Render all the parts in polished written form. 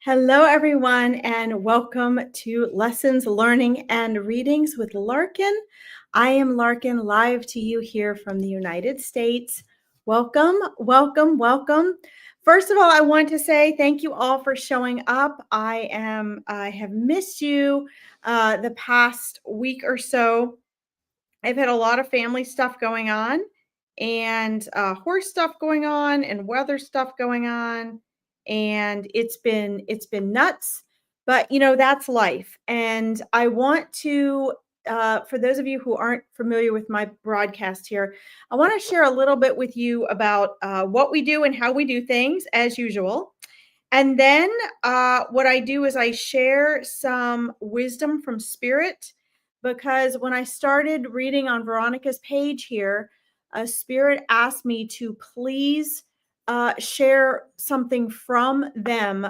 Hello, everyone, and welcome to Lessons, Learning, and Readings with Larkin. I am Larkin, live to you here from the United States. Welcome, welcome, welcome. First of all, I want to say thank you all for showing up. I have missed you the past week or so. I've had a lot of family stuff going on, and horse stuff going on, and weather stuff going on, and it's been nuts. But that's life. And I want to, for those of you who aren't familiar with my broadcast here, I want to share a little bit with you about what we do and how we do things, as usual. And then what I do is I share some wisdom from Spirit, because when I started reading on Veronica's page here, Spirit asked me to please share something from them,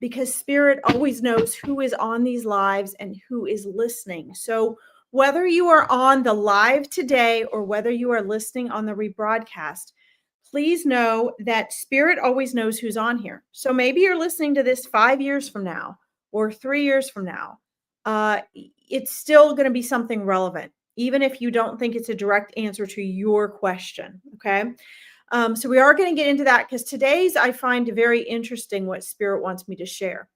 because Spirit always knows who is on these lives and who is listening. So whether you are on the live today or whether you are listening on the rebroadcast, please know that Spirit always knows who's on here. So maybe you're listening to this 5 years from now or 3 years from now. It's still going to be something relevant, even if you don't think it's a direct answer to your question. Okay. So we are going to get into that, because today's I find very interesting what Spirit wants me to share.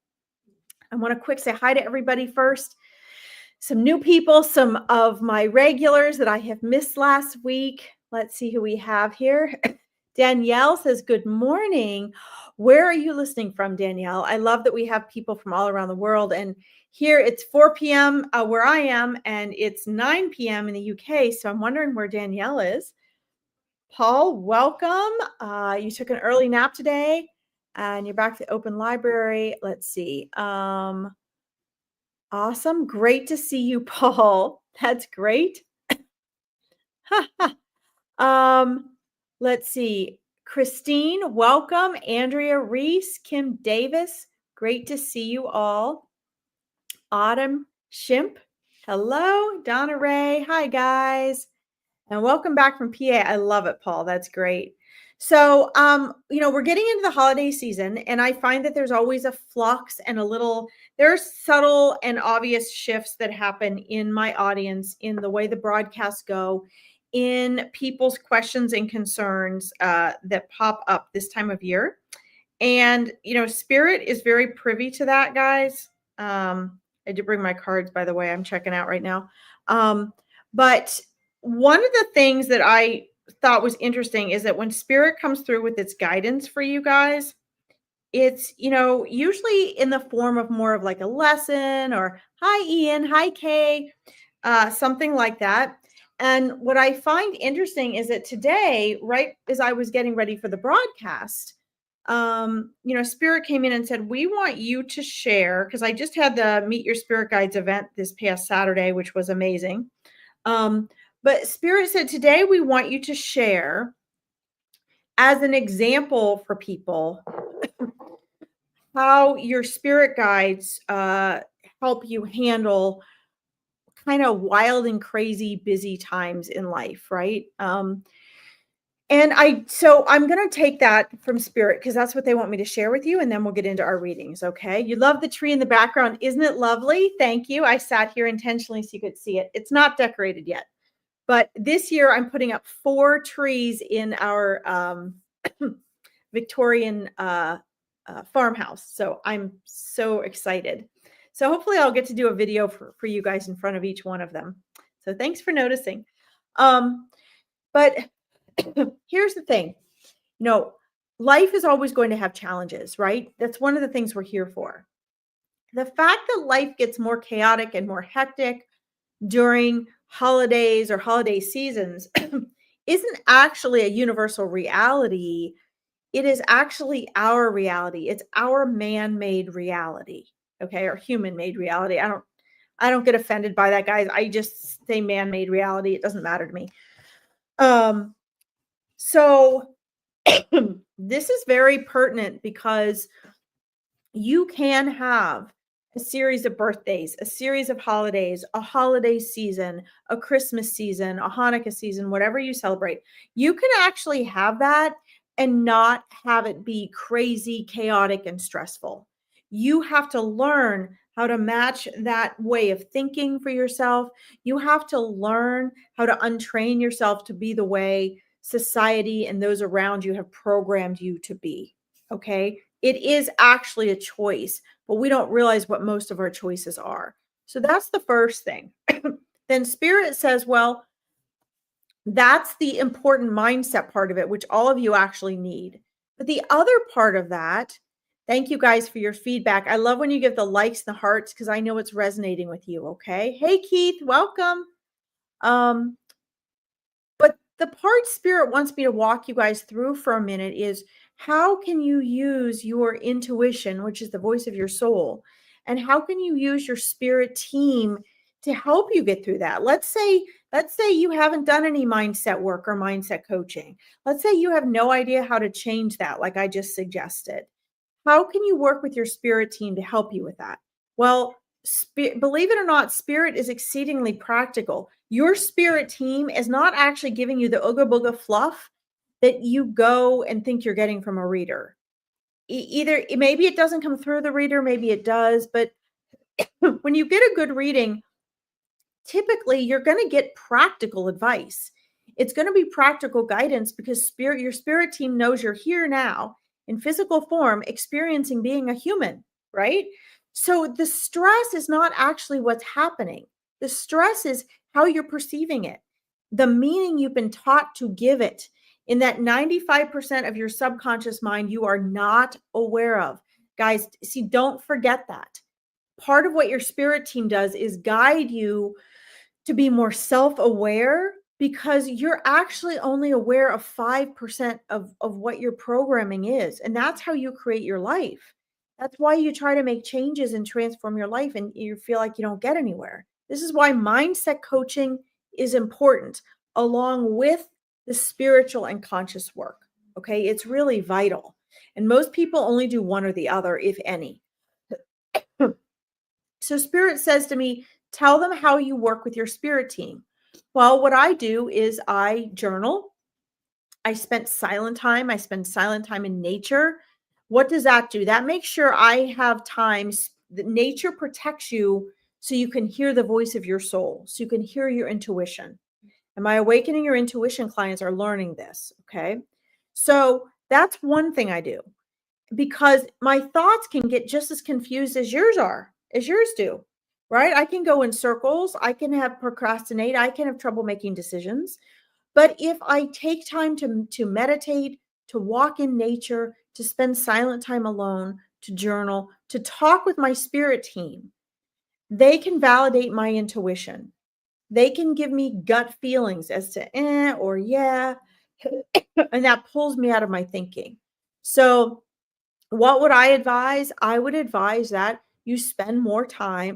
I want to quick say hi to everybody first. Some new people, some of my regulars that I have missed last week. Let's see who we have here. Danielle says, good morning. Where are you listening from, Danielle? I love that we have people from all around the world. And here it's 4 p.m. Where I am, and it's 9 p.m. in the UK. So I'm wondering where Danielle is. Paul, welcome. You took an early nap today and you're back to the open library. Let's see. Awesome. Great to see you, Paul. That's great. Let's see. Christine, welcome. Andrea Reese, Kim Davis, great to see you all. Autumn Shimp, hello. Donna Ray, hi guys. And welcome back from PA. I love it, Paul. That's great. So, we're getting into the holiday season, and I find that there's always a flux and there's subtle and obvious shifts that happen in my audience, in the way the broadcasts go, in people's questions and concerns that pop up this time of year. And, Spirit is very privy to that, guys. I did bring my cards, by the way. I'm checking out right now. But one of the things that I thought was interesting is that when Spirit comes through with its guidance for you guys, it's, usually in the form of more of like a lesson, or hi, Ian, hi, Kay, something like that. And what I find interesting is that today, right as I was getting ready for the broadcast, Spirit came in and said, we want you to share, because I just had the Meet Your Spirit Guides event this past Saturday, which was amazing. But Spirit said, today we want you to share as an example for people how your spirit guides help you handle kind of wild and crazy busy times in life, right? So I'm going to take that from Spirit, because that's what they want me to share with you. And then we'll get into our readings. Okay. You love the tree in the background. Isn't it lovely? Thank you. I sat here intentionally so you could see it. It's not decorated yet, but this year I'm putting up 4 trees in our Victorian farmhouse. So I'm so excited. So hopefully I'll get to do a video for you guys in front of each one of them. So thanks for noticing. But here's the thing, life is always going to have challenges, right? That's one of the things we're here for. The fact that life gets more chaotic and more hectic during holidays or holiday seasons isn't actually a universal reality. It is actually our reality. It's our man-made reality, okay, or human-made reality. I don't get offended by that, guys. I just say man-made reality. It doesn't matter to me. So this is very pertinent, because you can have a series of birthdays, a series of holidays, a holiday season, a Christmas season, a Hanukkah season, whatever you celebrate. You can actually have that and not have it be crazy, chaotic, and stressful. You have to learn how to match that way of thinking for yourself. You have to learn how to untrain yourself to be the way society and those around you have programmed you to be. Okay. It is actually a choice, but we don't realize what most of our choices are. So that's the first thing. Then Spirit says, well, that's the important mindset part of it, which all of you actually need. But the other part of that, thank you guys for your feedback. I love when you give the likes and the hearts because I know it's resonating with you. Okay. Hey, Keith, welcome. But the part Spirit wants me to walk you guys through for a minute is how can you use your intuition, which is the voice of your soul, and how can you use your spirit team to help you get through that? Let's say you haven't done any mindset work or mindset coaching. Let's say you have no idea how to change that, like I just suggested. How can you work with your spirit team to help you with that? Well, believe it or not, Spirit is exceedingly practical. Your spirit team is not actually giving you the ooga booga fluff that you go and think you're getting from a reader. Either maybe it doesn't come through the reader, maybe it does, but when you get a good reading, typically you're going to get practical advice. It's going to be practical guidance because your spirit team knows you're here now in physical form, experiencing being a human, right? So the stress is not actually what's happening. The stress is how you're perceiving it, the meaning you've been taught to give it. In that 95% of your subconscious mind, you are not aware of. Guys, see, don't forget that. Part of what your spirit team does is guide you to be more self-aware because you're actually only aware of 5% of what your programming is. And that's how you create your life. That's why you try to make changes and transform your life and you feel like you don't get anywhere. This is why mindset coaching is important along with the spiritual and conscious work. Okay. It's really vital. And most people only do one or the other, if any. So Spirit says to me, tell them how you work with your spirit team. Well, what I do is I journal. I spend silent time. I spend silent time in nature. What does that do? That makes sure I have times that nature protects you so you can hear the voice of your soul, so you can hear your intuition. And my Awakening Your Intuition clients are learning this. Okay. So that's one thing I do because my thoughts can get just as confused as yours do, right? I can go in circles. I can have procrastinate. I can have trouble making decisions. But if I take time to meditate, to walk in nature, to spend silent time alone, to journal, to talk with my spirit team, they can validate my intuition. They can give me gut feelings as to or yeah, and that pulls me out of my thinking. So what would I advise? I would advise that you spend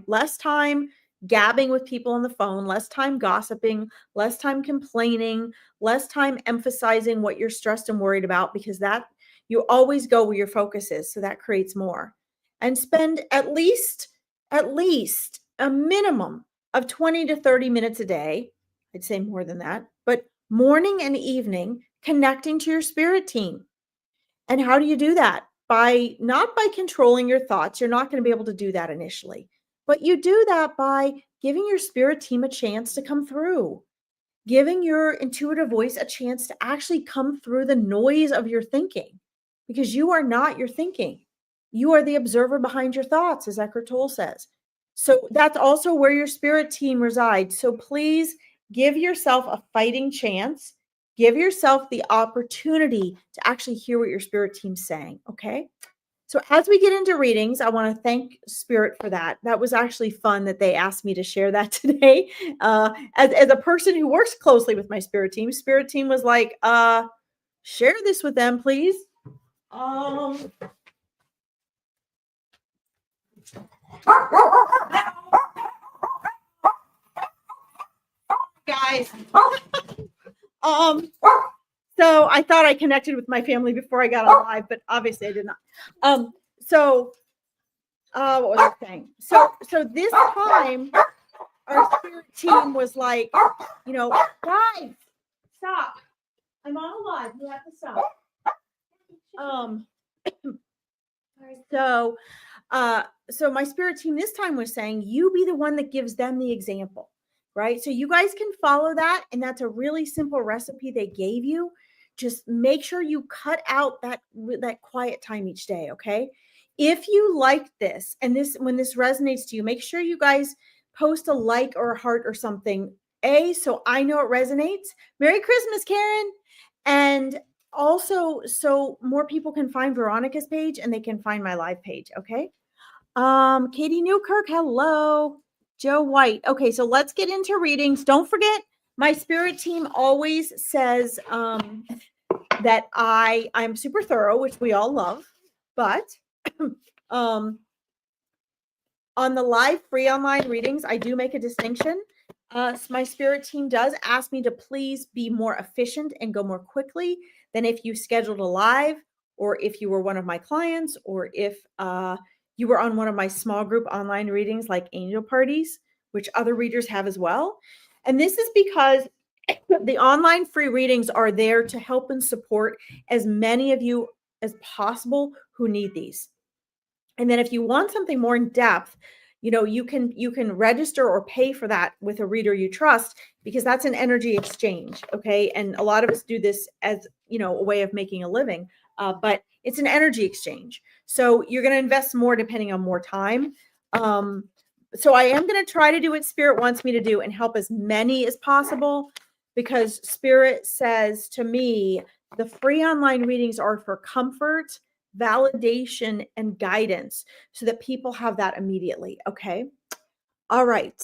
less time gabbing with people on the phone, less time gossiping, less time complaining, less time emphasizing what you're stressed and worried about, because that you always go where your focus is. So that creates more. And spend at least a minimum of 20 to 30 minutes a day. I'd say more than that, but morning and evening connecting to your spirit team. And how do you do that? Not by controlling your thoughts. You're not going to be able to do that initially, but you do that by giving your spirit team a chance to come through, giving your intuitive voice a chance to actually come through the noise of your thinking, because you are not your thinking. You are the observer behind your thoughts, as Eckhart Tolle says. So that's also where your spirit team resides. So please give yourself a fighting chance. Give yourself the opportunity to actually hear what your spirit team's saying. Okay. So as we get into readings, I want to thank Spirit for that. That was actually fun that they asked me to share that today. As a person who works closely with my spirit team was like, share this with them, please. Guys. So I thought I connected with my family before I got on live, but obviously I did not. What was I saying? So this time our spirit team was like, guys, stop. I'm on live. You have to stop. So So my spirit team this time was saying, you be the one that gives them the example, right? So you guys can follow that. And that's a really simple recipe they gave you. Just make sure you cut out that quiet time each day. Okay. If you like this, and when this resonates to you, make sure you guys post a like or a heart or something. So I know it resonates. Merry Christmas, Karen. And also, so more people can find Veronica's page and they can find my live page. Okay. Katie Newkirk, hello. Joe White. Okay, so let's get into readings. Don't forget, my spirit team always says that I'm super thorough, which we all love, but on the live free online readings, I do make a distinction. My spirit team does ask me to please be more efficient and go more quickly than if you scheduled a live, or if you were one of my clients, or if you were on one of my small group online readings like angel parties, which other readers have as well. And this is because the online free readings are there to help and support as many of you as possible who need these. And then if you want something more in depth, you can register or pay for that with a reader you trust, because that's an energy exchange. Okay. And a lot of us do this as, a way of making a living, but it's an energy exchange. So you're going to invest more depending on more time. So I am going to try to do what Spirit wants me to do and help as many as possible, because Spirit says to me, the free online readings are for comfort, validation, and guidance, so that people have that immediately. Okay. All right.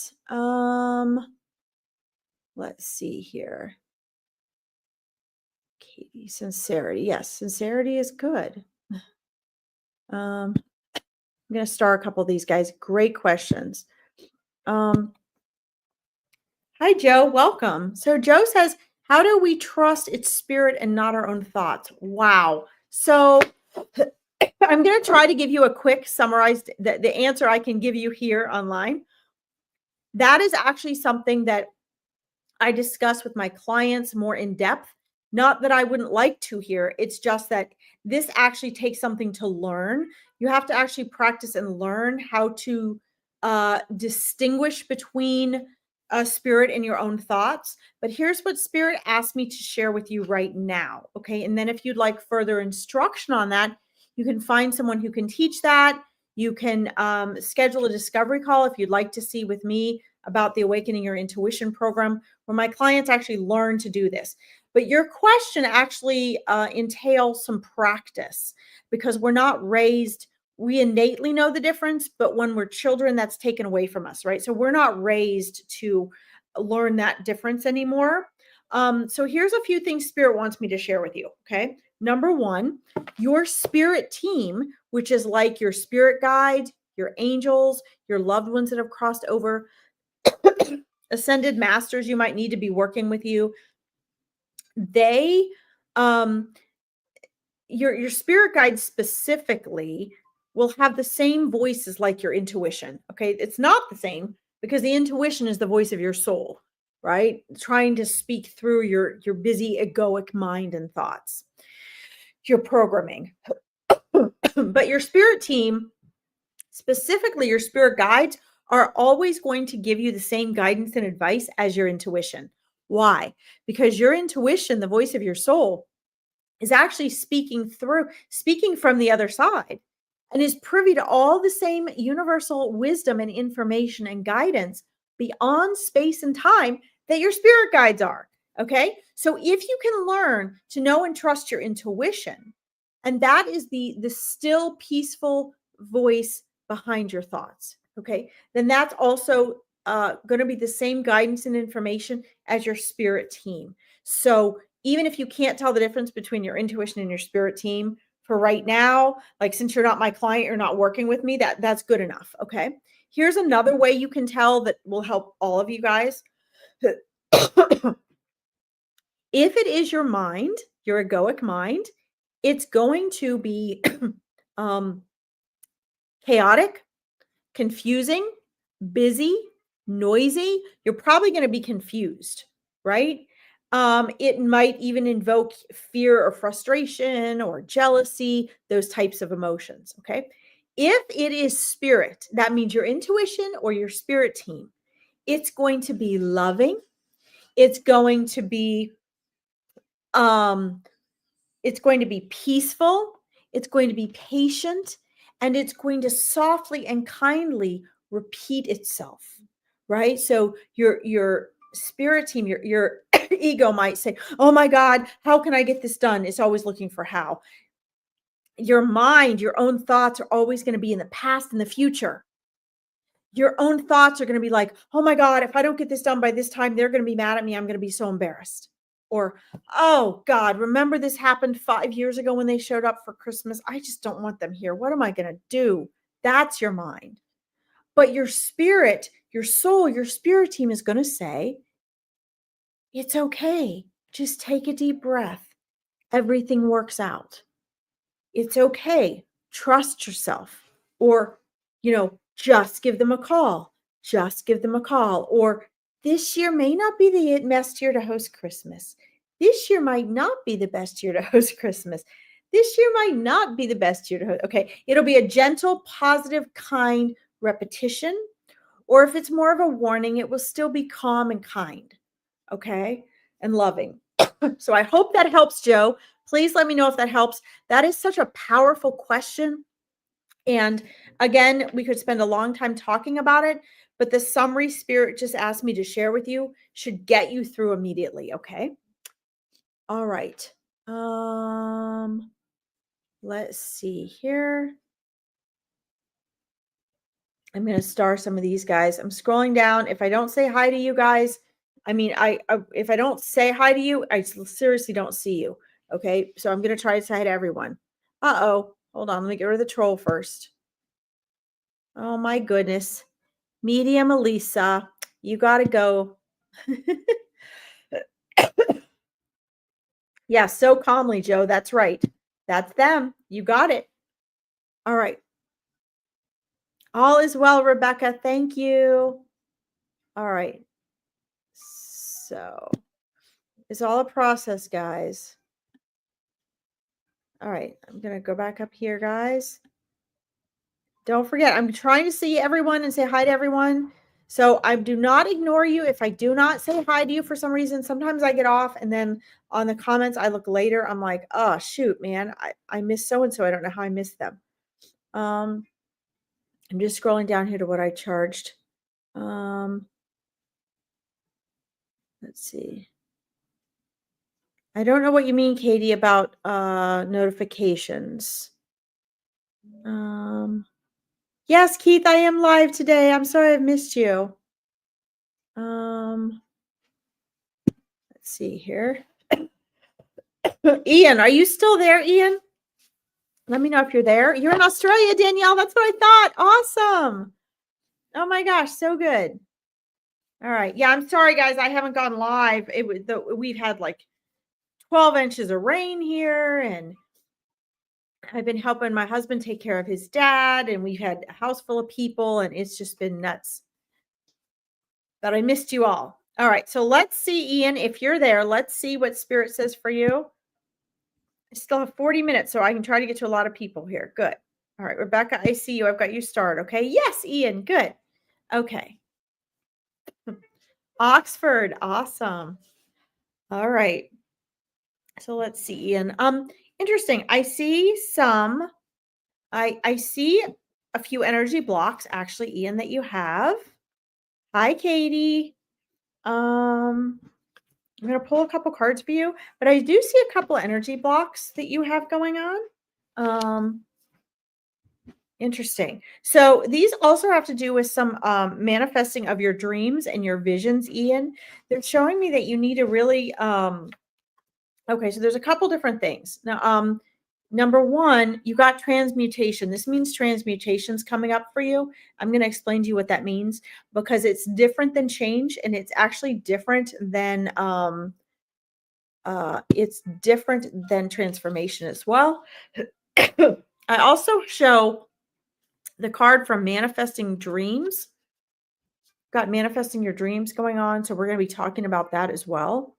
Let's see here. Katie, sincerity. Yes, sincerity is good. I'm going to star a couple of these guys. Great questions. Hi, Joe. Welcome. So Joe says, how do we trust its spirit and not our own thoughts? Wow. So I'm going to try to give you a quick summarized, the answer I can give you here online. That is actually something that I discuss with my clients more in depth. Not that I wouldn't like to here. It's just that this actually takes something to learn. You have to actually practice and learn how to distinguish between a spirit and your own thoughts. But here's what Spirit asked me to share with you right now. Okay. And then if you'd like further instruction on that, you can find someone who can teach that. You can schedule a discovery call if you'd like to see with me about the Awakening Your Intuition program, where my clients actually learn to do this. But your question actually entails some practice, because we're not raised, we innately know the difference, but when we're children, that's taken away from us, right? So we're not raised to learn that difference anymore. So here's a few things Spirit wants me to share with you, okay? Number one, your spirit team, which is like your spirit guides, your angels, your loved ones that have crossed over, ascended masters you might need to be working with you, they your spirit guides specifically will have the same voices like your intuition. Okay, it's not the same, because the intuition is the voice of your soul, right? Trying to speak through your busy egoic mind and thoughts, your programming. But your spirit team, specifically your spirit guides, are always going to give you the same guidance and advice as your intuition. Why? Because your intuition, the voice of your soul, is actually speaking from the other side, and is privy to all the same universal wisdom and information and guidance beyond space and time that your spirit guides are. Okay. So if you can learn to know and trust your intuition, and that is the still peaceful voice behind your thoughts, okay, then that's also going to be the same guidance and information as your spirit team. So even if you can't tell the difference between your intuition and your spirit team for right now, like since you're not my client, you're not working with me, that's good enough. Okay. Here's another way you can tell that will help all of you guys. If it is your mind, your egoic mind, it's going to be chaotic, confusing, busy, noisy. You're probably going to be confused, right? It might even invoke fear or frustration or jealousy, those types of emotions. Okay. If it is spirit, that means your intuition or your spirit team, it's going to be loving. It's going to be um it's going to be peaceful, it's going to be patient, and it's going to softly and kindly repeat itself, right? So your spirit team, your ego might say, "Oh my God, how can I get this done?" It's always looking for how. Your mind, your own thoughts are always going to be in the past and the future. Your own thoughts are going to be like, "Oh my God, if I don't get this done by this time, they're going to be mad at me. I'm going to be so embarrassed." Or, "Oh God, remember this happened 5 years ago when they showed up for Christmas? I just don't want them here. What am I going to do?" That's your mind. But your spirit, your soul, your spirit team is going to say, "It's okay. Just take a deep breath. Everything works out. It's okay. Trust yourself." Or, just give them a call. Just give them a call. Or, "This year may not be the best year to host Christmas. This year might not be the best year to host Christmas. This year might not be the best year to host." Okay. It'll be a gentle, positive, kind repetition. Or if it's more of a warning, it will still be calm and kind. Okay. And loving. So I hope that helps, Joe. Please let me know if that helps. That is such a powerful question. And again, we could spend a long time talking about it, but the summary Spirit just asked me to share with you should get you through immediately. Okay. All right. Let's see here. I'm going to star some of these guys. I'm scrolling down. If I don't say hi to you guys, I mean, if I don't say hi to you, I seriously don't see you. Okay. So I'm going to try to say hi to everyone. Uh-oh. Hold on. Let me get rid of the troll first. Oh my goodness. Medium Elisa, you got to go. Yeah, so calmly, Joe. That's right. That's them. You got it. All right. All is well, Rebecca. Thank you. All right. So it's all a process, guys. All right. I'm going to go back up here, guys. Don't forget, I'm trying to see everyone and say hi to everyone. So I do not ignore you if I do not say hi to you for some reason. Sometimes I get off and then on the comments I look later. I'm like, "Oh, shoot, man. I missed so-and-so. I don't know how I missed them." I'm just scrolling down here to what I charged. Let's see. I don't know what you mean, Katie, about notifications. Yes, Keith, I am live today. I'm sorry I've missed you. Let's see here. Ian, are you still there, Ian? Let me know if you're there. You're in Australia, Danielle. That's what I thought. Awesome. Oh my gosh, so good. All right. Yeah, I'm sorry, guys. I haven't gone live. We've had like 12 inches of rain here, and I've been helping my husband take care of his dad, and we've had a house full of people, and it's just been nuts. But I missed you all. All right. So let's see, Ian, if you're there. Let's see what Spirit says for you. I still have 40 minutes, so I can try to get to a lot of people here. Good. All right, Rebecca, I see you. I've got you started. Okay. Yes, Ian. Good. Okay. Oxford. Awesome. All right. So let's see, Ian. Interesting. I see I see a few energy blocks actually, Ian, that you have. Hi, Katie. I'm going to pull a couple cards for you, but I do see a couple energy blocks that you have going on. Interesting. So these also have to do with some manifesting of your dreams and your visions, Ian. They're showing me that you need to really okay, so there's a couple different things. Now, number one, you got transmutation. This means transmutation's coming up for you. I'm going to explain to you what that means because it's different than change, and it's actually different than transformation as well. I also show the card from manifesting dreams. Got manifesting your dreams going on. So we're going to be talking about that as well.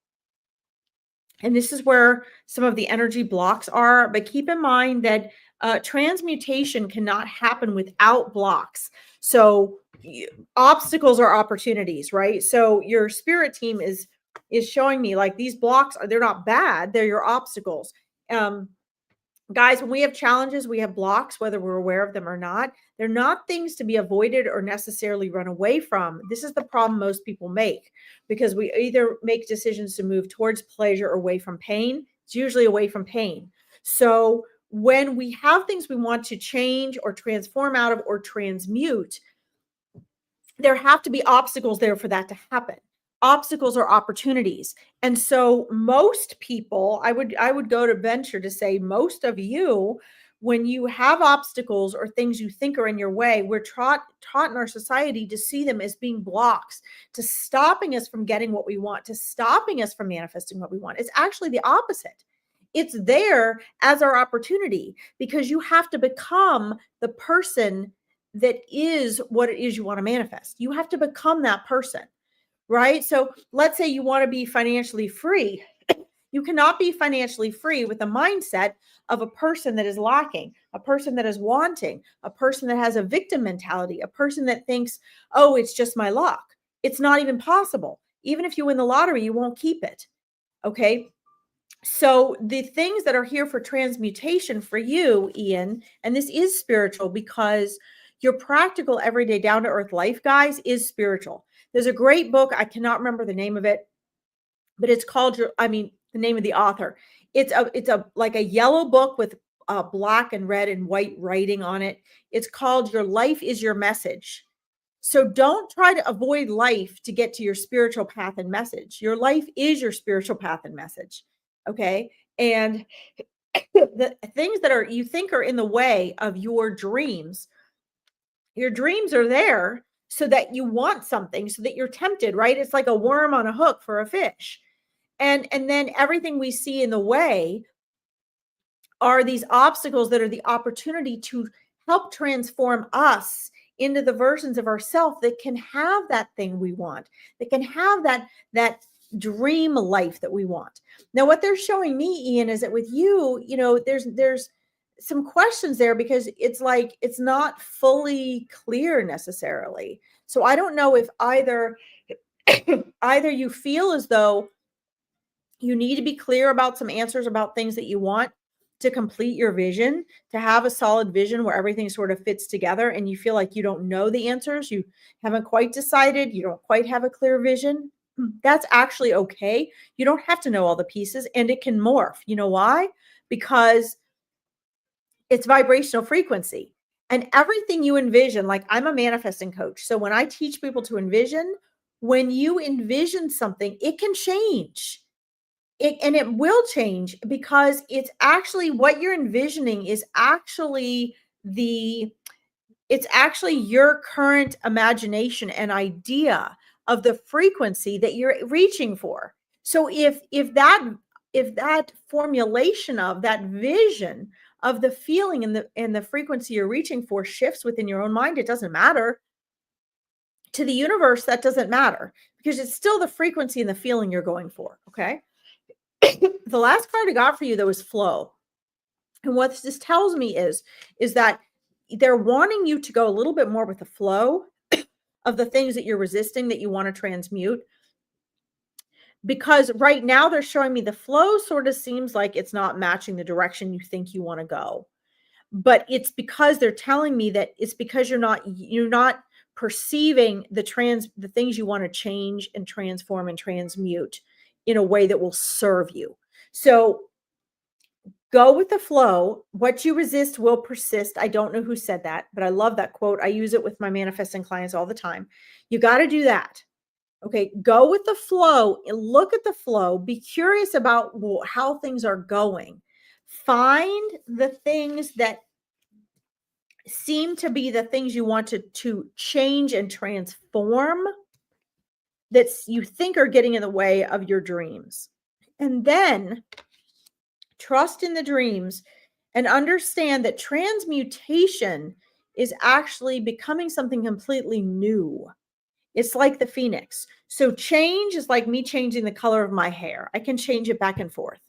And this is where some of the energy blocks are. But keep in mind that transmutation cannot happen without blocks. So obstacles are opportunities, right? So your spirit team is showing me like these blocks they're not bad, they're your obstacles. Guys, when we have challenges, we have blocks, whether we're aware of them or not. They're not things to be avoided or necessarily run away from. This is the problem most people make, because we either make decisions to move towards pleasure or away from pain. It's usually away from pain. So when we have things we want to change or transform out of or transmute, there have to be obstacles there for that to happen. Obstacles are opportunities. And so most people, I would go to venture to say most of you, when you have obstacles or things you think are in your way, we're taught in our society to see them as being blocks, to stopping us from getting what we want, to stopping us from manifesting what we want. It's actually the opposite. It's there as our opportunity, because you have to become the person that is what it is you want to manifest. You have to become that person, right? So let's say you want to be financially free. You cannot be financially free with the mindset of a person that is lacking, a person that is wanting, a person that has a victim mentality, a person that thinks, oh, it's just my luck. It's not even possible. Even if you win the lottery, you won't keep it. Okay. So the things that are here for transmutation for you, Ian, and this is spiritual because your practical, everyday, down to earth life, guys, is spiritual. There's a great book. I cannot remember the name of it, but it's called the name of the author. It's a like a yellow book with black and red and white writing on it. It's called Your Life is Your Message. So don't try to avoid life to get to your spiritual path and message. Your life is your spiritual path and message. Okay. And the things that you think are in the way of your dreams are there so that you want something, so that you're tempted, right? It's like a worm on a hook for a fish. And then everything we see in the way are these obstacles that are the opportunity to help transform us into the versions of ourselves that can have that thing we want, that can have that dream life that we want. Now, what they're showing me, Ian, is that with you, there's some questions there, because it's like it's not fully clear necessarily. So I don't know if either you feel as though you need to be clear about some answers about things that you want to complete your vision, to have a solid vision where everything sort of fits together, and you feel like you don't know the answers, you haven't quite decided, you don't quite have a clear vision. That's actually okay. You don't have to know all the pieces, and it can morph. You know why? Because it's vibrational frequency, and everything you envision, like I'm a manifesting coach. So when I teach people to envision, when you envision something, it can change. It will change, because it's actually what you're envisioning is actually it's actually your current imagination and idea of the frequency that you're reaching for. So if that formulation of that vision of the feeling and the frequency you're reaching for shifts within your own mind, it doesn't matter to the universe. That doesn't matter, because it's still the frequency and the feeling you're going for. Okay. The last card I got for you, though, is flow. And what this tells me is that they're wanting you to go a little bit more with the flow of the things that you're resisting, that you want to transmute. Because right now they're showing me the flow sort of seems like it's not matching the direction you think you want to go. But it's because they're telling me that it's because you're not perceiving the things you want to change and transform and transmute in a way that will serve you. So go with the flow. What you resist will persist. I don't know who said that, but I love that quote. I use it with my manifesting clients all the time. You got to do that. Okay. Go with the flow and look at the flow. Be curious about how things are going. Find the things that seem to be the things you want to change and transform, that you think are getting in the way of your dreams. And then trust in the dreams and understand that transmutation is actually becoming something completely new. It's like the phoenix. So change is like me changing the color of my hair. I can change it back and forth.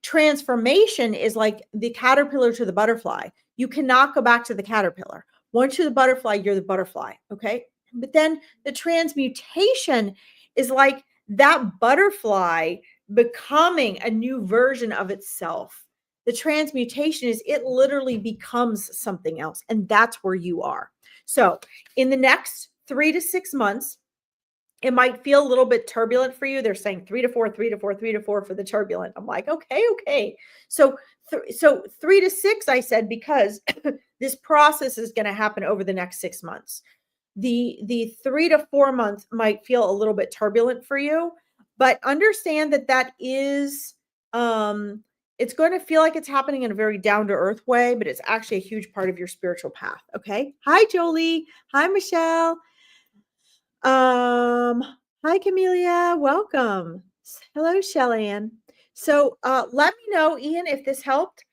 Transformation is like the caterpillar to the butterfly. You cannot go back to the caterpillar. Once you're the butterfly, you're the butterfly. Okay. But then the transmutation is like that butterfly becoming a new version of itself. The transmutation is it literally becomes something else. And that's where you are. So in the next 3 to 6 months, it might feel a little bit turbulent for you. They're saying 3 to 4, 3 to 4, 3 to 4 for the turbulent. I'm like, okay. So 3 to 6, I said, because this process is going to happen over the next 6 months. The 3 to 4 months might feel a little bit turbulent for you, but understand that is, it's going to feel like it's happening in a very down to earth way, but it's actually a huge part of your spiritual path. Okay. Hi, Jolie. Hi, Michelle. Hi, Camelia. Welcome. Hello, Shellanne. So, let me know, Ian, if this helped,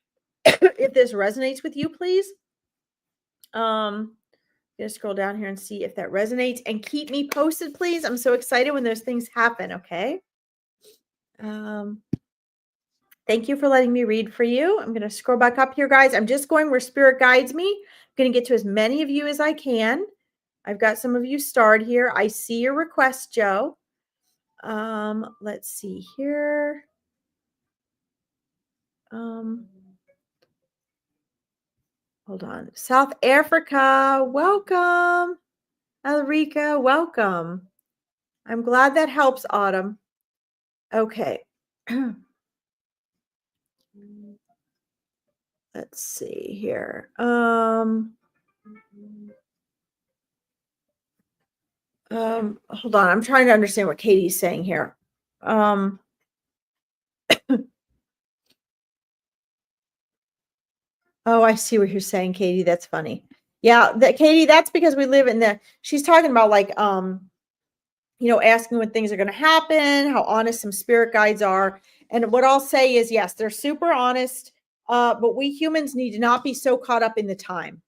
if this resonates with you, please. I'm gonna scroll down here and see if that resonates, and keep me posted, please. I'm so excited when those things happen. Okay. Thank you for letting me read for you. I'm going to scroll back up here, guys. I'm just going where spirit guides me. I'm going to get to as many of you as I can. I've got some of you starred here. I see your request, Joe. Let's see here. Hold on. South Africa, welcome. Alrika, welcome. I'm glad that helps, Autumn. Okay. Let's see here. Hold on. I'm trying to understand what Katie's saying here. Oh, I see what you're saying, Katie. That's funny. Yeah, Katie, that's because we live in she's talking about like, asking when things are going to happen, how honest some spirit guides are. And what I'll say is, yes, they're super honest. But we humans need to not be so caught up in the time.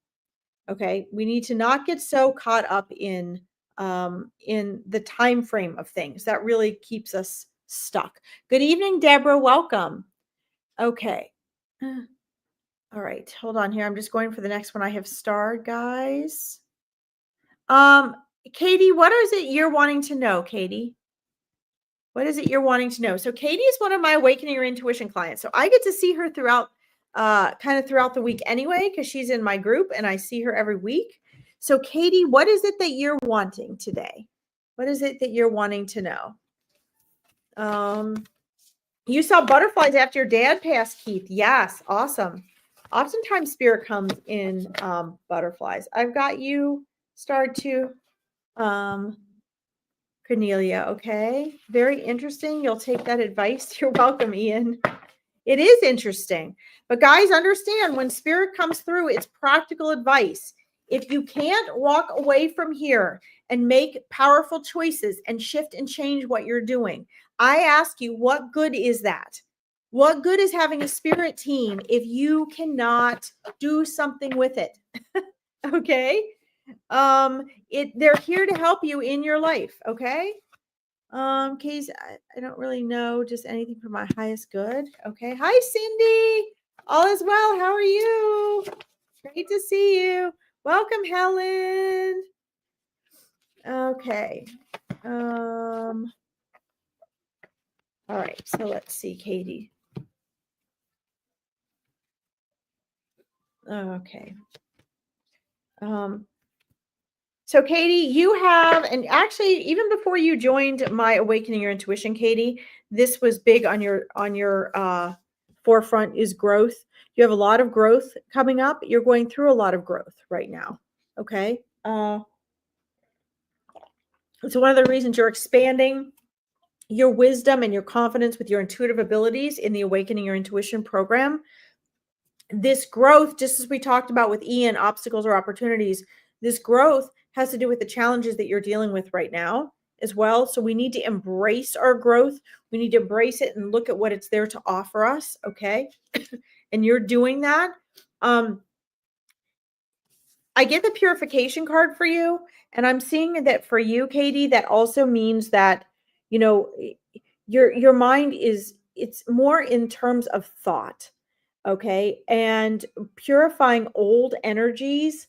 Okay. We need to not get so caught up in the time frame of things. That really keeps us stuck. Good evening, Deborah. Welcome. Okay. All right, hold on here. I'm just going for the next one I have starred, guys. Katie, what is it you're wanting to know, Katie? What is it you're wanting to know? So Katie is one of my Awakening Your Intuition clients. So I get to see her throughout the week anyway, because she's in my group and I see her every week. So Katie, what is it that you're wanting today? What is it that you're wanting to know? You saw butterflies after your dad passed, Keith. Yes, awesome. Oftentimes spirit comes in butterflies. I've got you starred to Cornelia. Okay. Very interesting. You'll take that advice. You're welcome, Ian. It is interesting. But guys, understand when spirit comes through, it's practical advice. If you can't walk away from here and make powerful choices and shift and change what you're doing, I ask you, what good is that? What good is having a spirit team if you cannot do something with it? Okay. They're here to help you in your life. Okay. Case, I don't really know just anything for my highest good. Okay. Hi, Cindy. All is well. How are you? Great to see you. Welcome, Helen. Okay. All right. So let's see, Katie. Okay. So Katie, you have, and actually even before you joined my Awakening Your Intuition, Katie, this was big on your forefront is growth. You have a lot of growth coming up. You're going through a lot of growth right now. Okay. So one of the reasons you're expanding your wisdom and your confidence with your intuitive abilities in the Awakening Your Intuition program. This growth, just as we talked about with Ian, obstacles or opportunities, this growth has to do with the challenges that you're dealing with right now as well. So we need to embrace our growth. We need to embrace it and look at what it's there to offer us. Okay. And you're doing that. I get the purification card for you. And I'm seeing that for you, Katie, that also means that, your mind it's more in terms of thought. Okay. And purifying old energies.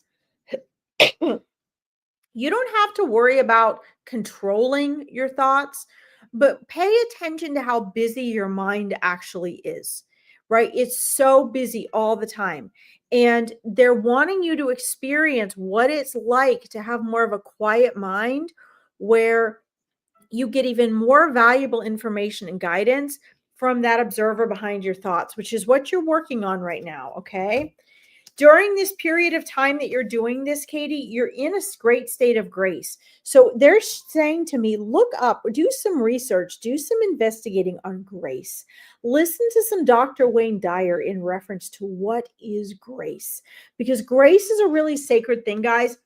You don't have to worry about controlling your thoughts, but pay attention to how busy your mind actually is, right? It's so busy all the time. And they're wanting you to experience what it's like to have more of a quiet mind where you get even more valuable information and guidance from that observer behind your thoughts, which is what you're working on right now. Okay. During this period of time that you're doing this, Katie, you're in a great state of grace. So they're saying to me, look up, do some research, do some investigating on grace. Listen to some Dr. Wayne Dyer in reference to what is grace, because grace is a really sacred thing, guys.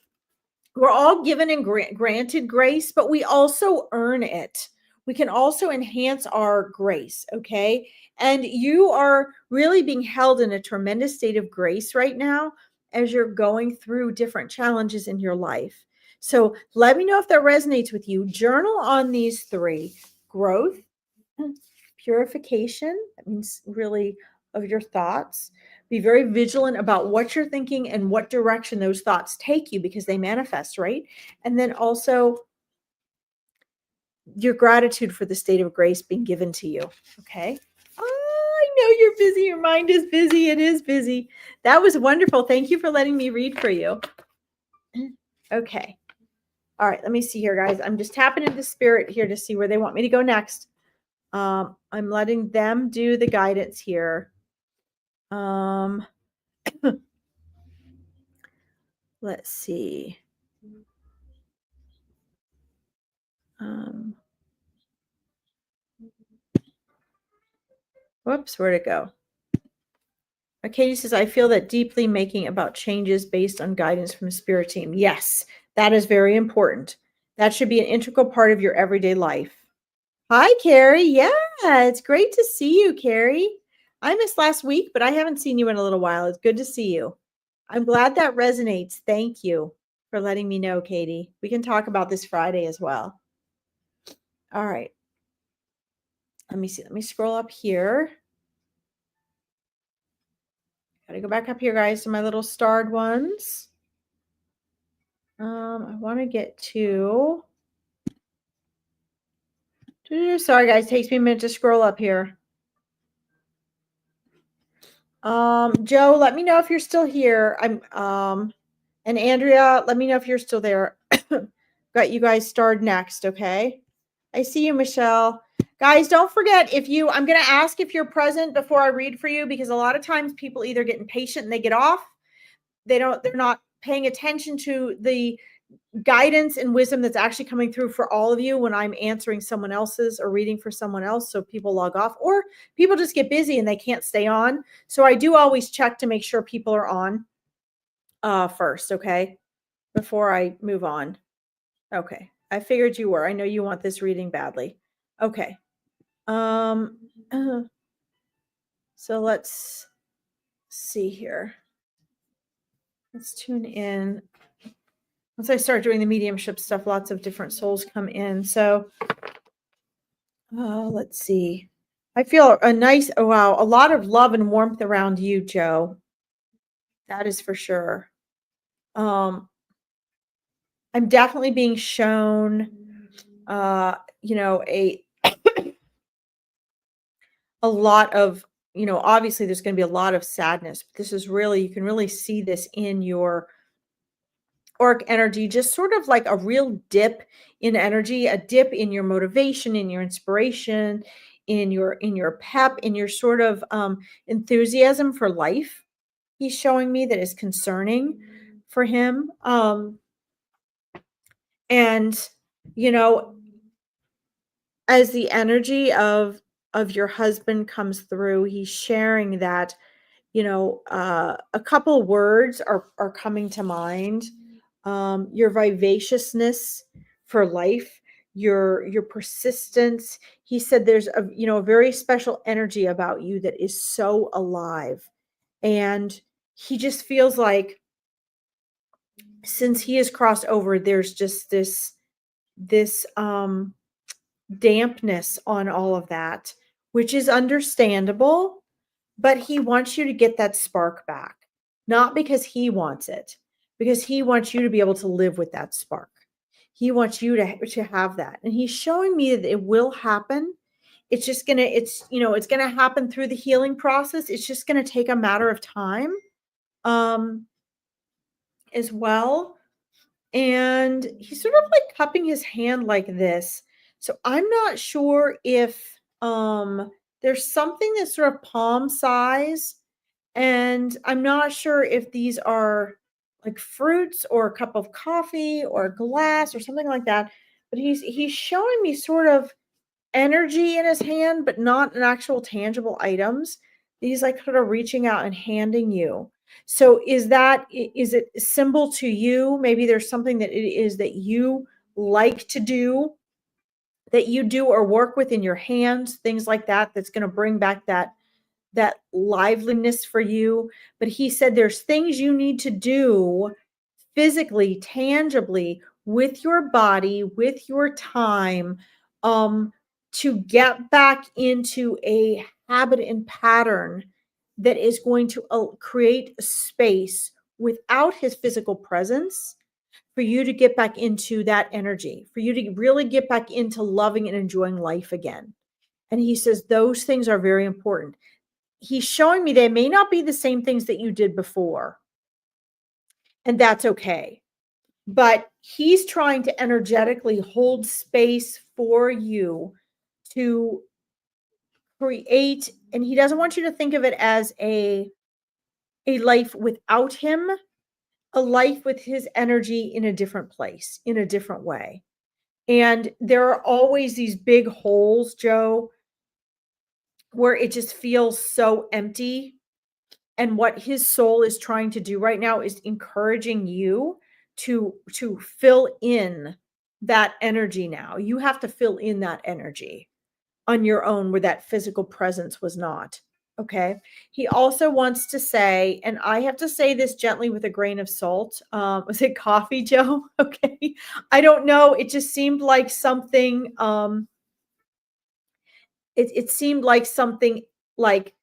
We're all given and granted grace, but we also earn it. We can also enhance our grace, okay? And you are really being held in a tremendous state of grace right now as you're going through different challenges in your life. So let me know if that resonates with you. Journal on these three: growth, purification, that means really of your thoughts. Be very vigilant about what you're thinking and what direction those thoughts take you, because they manifest, right? And then also your gratitude for the state of grace being given to you. Okay. Oh, I know you're busy. Your mind is busy. It is busy. That was wonderful. Thank you for letting me read for you. Okay. All right. Let me see here, guys. I'm just tapping into spirit here to see where they want me to go next. I'm letting them do the guidance here. Let's see. Whoops, where'd it go? Katie says, I feel that deeply making about changes based on guidance from the spirit team. Yes, that is very important. That should be an integral part of your everyday life. Hi, Carrie. Yeah, it's great to see you, Carrie. I missed last week, but I haven't seen you in a little while. It's good to see you. I'm glad that resonates. Thank you for letting me know, Katie. We can talk about this Friday as well. All right. Let me see. Let me scroll up here. Gotta go back up here, guys, to my little starred ones. I want to get to. Sorry, guys. It takes me a minute to scroll up here. Joe, let me know if you're still here. And Andrea, let me know if you're still there. Got you guys starred next, okay? I see you, Michelle. Guys, don't forget, I'm going to ask if you're present before I read for you, because a lot of times people either get impatient and they get off. They're not paying attention to the guidance and wisdom that's actually coming through for all of you when I'm answering someone else's or reading for someone else. So people log off, or people just get busy and they can't stay on. So I do always check to make sure people are on first, okay, before I move on. Okay, I figured you were. I know you want this reading badly. Okay. So let's see here. Let's tune in. Once I start doing the mediumship stuff, lots of different souls come in. So let's see. I feel a lot of love and warmth around you, Joe. That is for sure. I'm definitely being shown, a a lot of, obviously there's going to be a lot of sadness. But this is really, you can really see this in your auric energy, just sort of like a real dip in energy, a dip in your motivation, in your inspiration, in your pep, in your sort of enthusiasm for life. He's showing me that is concerning for him. And as the energy of your husband comes through, he's sharing that, a couple words are coming to mind. Your vivaciousness for life, your persistence. He said there's a very special energy about you that is so alive. And he just feels like, since he has crossed over, there's just this dampness on all of that, which is understandable. but he wants you to get that spark back, not because he wants it, because he wants you to be able to live with that spark. He wants you to have that. And he's showing me that it will happen. It's just going to, it's going to happen through the healing process. It's just going to take a matter of time, um, as well. And he's sort of like cupping his hand like this. So I'm not sure if, there's something that's sort of palm size, and I'm not sure if these are like fruits or a cup of coffee or a glass or something like that. But he's showing me sort of energy in his hand, but not an actual tangible items. He's like sort of reaching out and handing you. So is it a symbol to you? Maybe there's something that it is that you like to do, that you do or work with in your hands, things like that, that's going to bring back that liveliness for you. But he said there's things you need to do physically, tangibly, with your body, with your time, um, to get back into a habit and pattern that is going to create a space without his physical presence, for you to get back into that energy, for you to really get back into loving and enjoying life again. And he says those things are very important. He's showing me they may not be the same things that you did before, and that's okay. But he's trying to energetically hold space for you to create, and he doesn't want you to think of it as a life without him, a life with his energy in a different place, in a different way. And there are always these big holes, Joe, where it just feels so empty. And what his soul is trying to do right now is encouraging you to fill in that energy now. You have to fill in that energy on your own where that physical presence was not. Okay. He also wants to say, and I have to say this gently with a grain of salt. Was it coffee, Joe? Okay. I don't know. It just seemed like something, it seemed like something like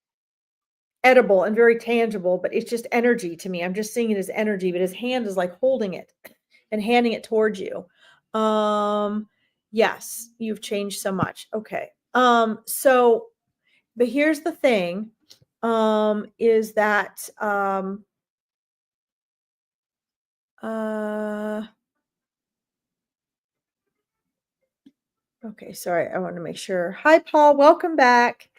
edible and very tangible, but it's just energy to me. I'm just seeing it as energy, but his hand is like holding it and handing it towards you. Yes, you've changed so much. Okay. So, but here's the thing, is that, uh, okay, sorry, I want to make sure. Hi, Paul, welcome back.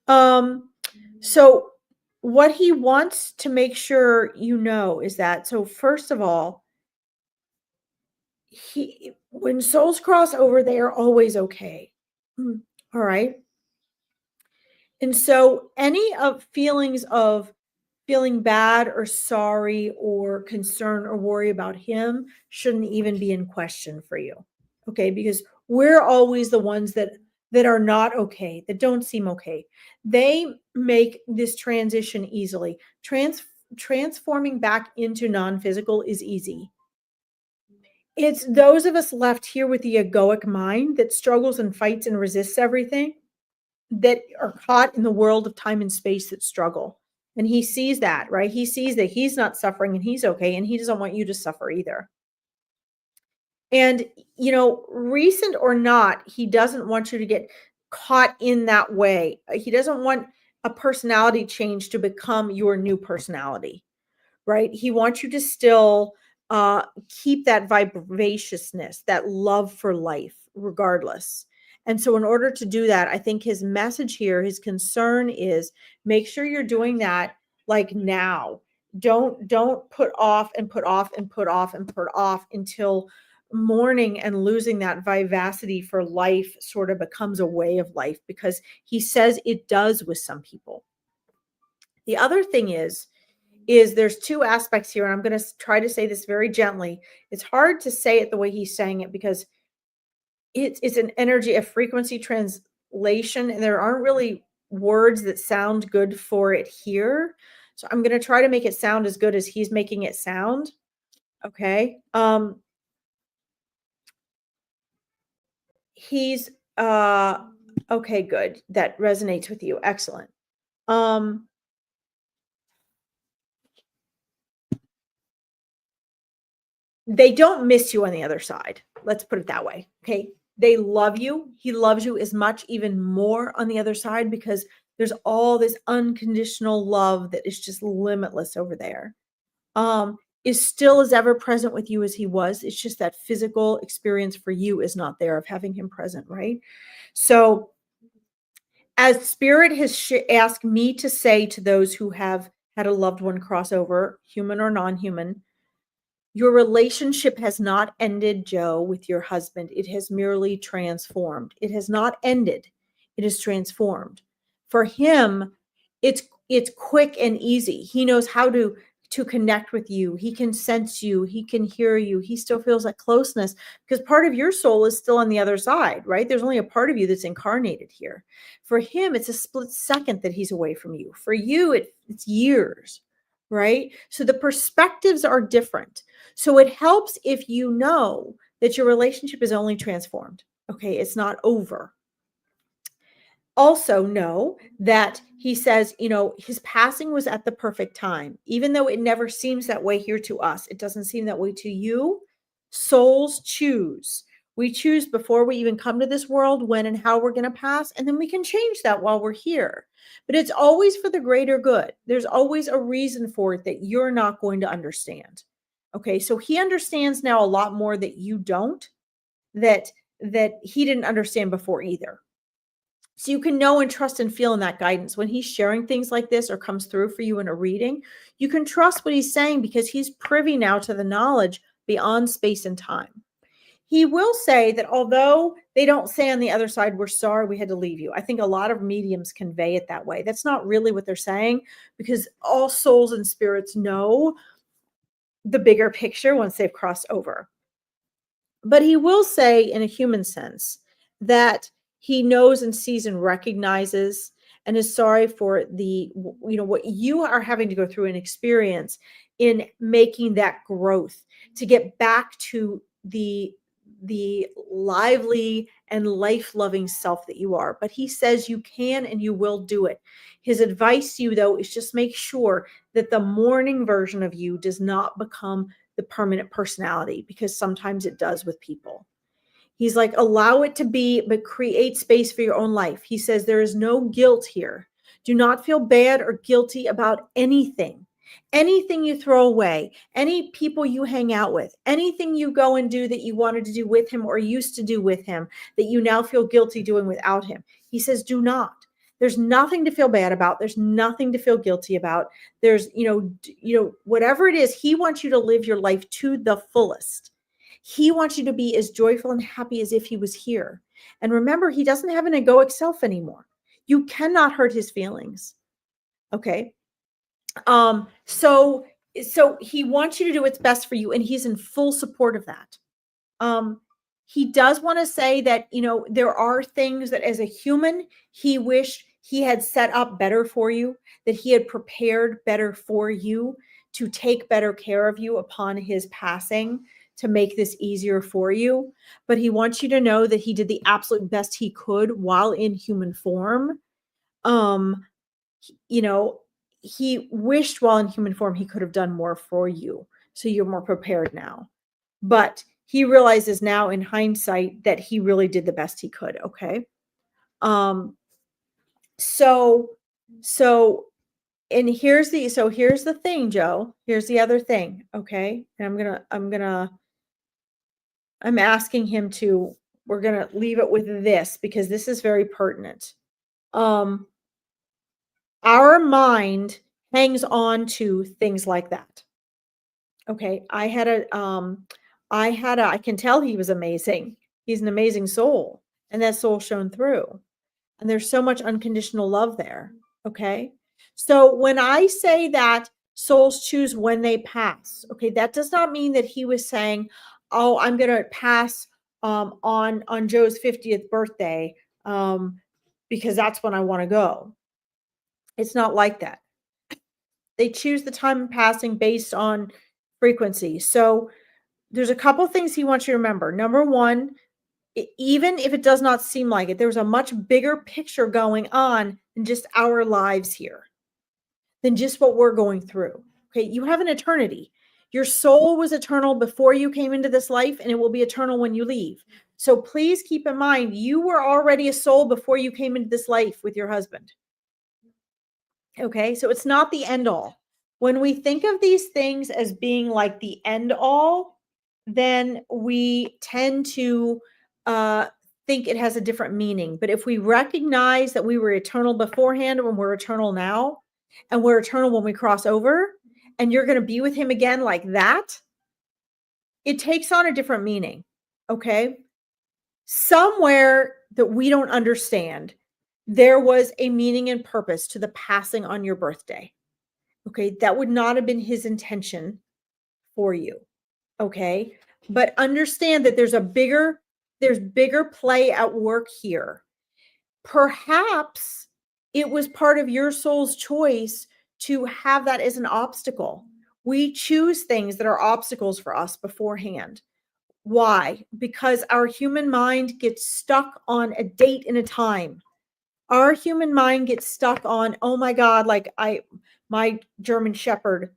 So what he wants to make sure you know is that, so first of all, when souls cross over, they are always okay. All right. And so any of feelings of feeling bad or sorry or concern or worry about him shouldn't even be in question for you. Okay, because we're always the ones that are not okay, that don't seem okay. They make this transition easily. Transforming back into non-physical is easy. It's those of us left here with the egoic mind that struggles and fights and resists everything, that are caught in the world of time and space, that struggle. And he sees that, right? He sees that he's not suffering and he's okay, and he doesn't want you to suffer either. And, recent or not, he doesn't want you to get caught in that way. He doesn't want a personality change to become your new personality, right? He wants you to still keep that vivaciousness, that love for life, regardless. And so, in order to do that, I think his message here, his concern is, make sure you're doing that like now. Don't put off and put off and put off and put off until mourning and losing that vivacity for life sort of becomes a way of life, because he says it does with some people. The other thing is there's two aspects here, and I'm going to try to say this very gently. It's hard to say it the way he's saying it, because it's an energy, a frequency translation, and there aren't really words that sound good for it here. So I'm going to try to make it sound as good as he's making it sound. Okay. He's okay, good. That resonates with you. Excellent. Um they don't miss you on the other side. Let's put it that way. Okay. They love you. He loves you as much, even more on the other side, because there's all this unconditional love that is just limitless over there. Is still as ever present with you as he was. It's just that physical experience for you is not there of having him present, right? So, as Spirit has asked me to say to those who have had a loved one cross over, human or non-human, your relationship has not ended, Joe, with your husband. It has merely transformed. It has not ended. It is transformed. For him, it's quick and easy. He knows how to connect with you. He can sense you. He can hear you. He still feels that closeness because part of your soul is still on the other side, right? There's only a part of you that's incarnated here. For him, it's a split second that he's away from you. For you, it's years, right? So the perspectives are different. So it helps if you know that your relationship is only transformed. Okay, it's not over. Also know that he says, his passing was at the perfect time. Even though it never seems that way here to us, it doesn't seem that way to you. Souls choose. We choose before we even come to this world when and how we're going to pass, and then we can change that while we're here. But it's always for the greater good. There's always a reason for it that you're not going to understand. Okay, so he understands now a lot more that you don't, that he didn't understand before either. So you can know and trust and feel in that guidance. When he's sharing things like this or comes through for you in a reading, you can trust what he's saying because he's privy now to the knowledge beyond space and time. He will say that although they don't say on the other side, we're sorry we had to leave you. I think a lot of mediums convey it that way. That's not really what they're saying because all souls and spirits know the bigger picture once they've crossed over. But he will say in a human sense that he knows and sees and recognizes and is sorry for the, what you are having to go through and experience in making that growth to get back to the lively and life-loving self that you are. But he says you can and you will do it. His advice to you, though, is just make sure that the morning version of you does not become the permanent personality, because sometimes it does with people. He's like, allow it to be, but create space for your own life. He says there is no guilt here. Do not feel bad or guilty about anything. Anything you throw away, any people you hang out with, anything you go and do that you wanted to do with him or used to do with him that you now feel guilty doing without him. He says, do not. There's nothing to feel bad about. There's nothing to feel guilty about. There's, whatever it is, he wants you to live your life to the fullest. He wants you to be as joyful and happy as if he was here. And remember, he doesn't have an egoic self anymore. You cannot hurt his feelings. Okay. So he wants you to do what's best for you, and he's in full support of that. He does want to say that, there are things that as a human, he wished he had set up better for you, that he had prepared better for you to take better care of you upon his passing, to make this easier for you. But he wants you to know that he did the absolute best he could while in human form. He wished while in human form he could have done more for you, so you're more prepared now. But he realizes now in hindsight that he really did the best he could. Okay. And here's the thing, Joe. Here's the other thing. Okay. And I'm asking him we're going to leave it with this because this is very pertinent. Our mind hangs on to things like that. Okay. I can tell he was amazing. He's an amazing soul, and that soul shone through. And there's so much unconditional love there. Okay. So when I say that souls choose when they pass, okay, that does not mean that he was saying, oh, I'm going to pass on Joe's 50th birthday because that's when I want to go. It's not like that. They choose the time of passing based on frequency. So there's a couple things he wants you to remember. Number one, even if it does not seem like it, there's a much bigger picture going on than just our lives here, than just what we're going through. Okay, you have an eternity. Your soul was eternal before you came into this life, and it will be eternal when you leave. So please keep in mind, you were already a soul before you came into this life with your husband. Okay, so it's not the end all. When we think of these things as being like the end all, then we tend to think it has a different meaning. But if we recognize that we were eternal beforehand and we're eternal now, and we're eternal when we cross over, and you're going to be with him again like that, it takes on a different meaning. Okay, somewhere that we don't understand, there was a meaning and purpose to the passing on your birthday. Okay, that would not have been his intention for you. Okay, but understand that there's bigger play at work here. Perhaps it was part of your soul's choice to have that as an obstacle. We choose things that are obstacles for us beforehand. Why? Because our human mind gets stuck on a date and a time. Our human mind gets stuck on, oh my God, like my German Shepherd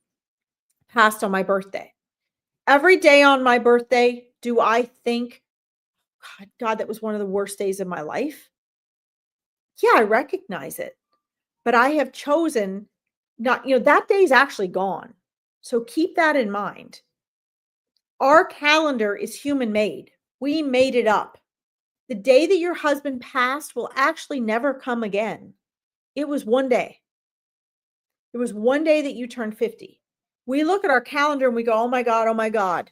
passed on my birthday. Every day on my birthday, do I think, God, that was one of the worst days of my life? Yeah, I recognize it. But I have chosen not, that day's actually gone. So keep that in mind. Our calendar is human made. We made it up. The day that your husband passed will actually never come again. It was one day. It was one day that you turned 50. We look at our calendar and we go, oh my God, oh my God.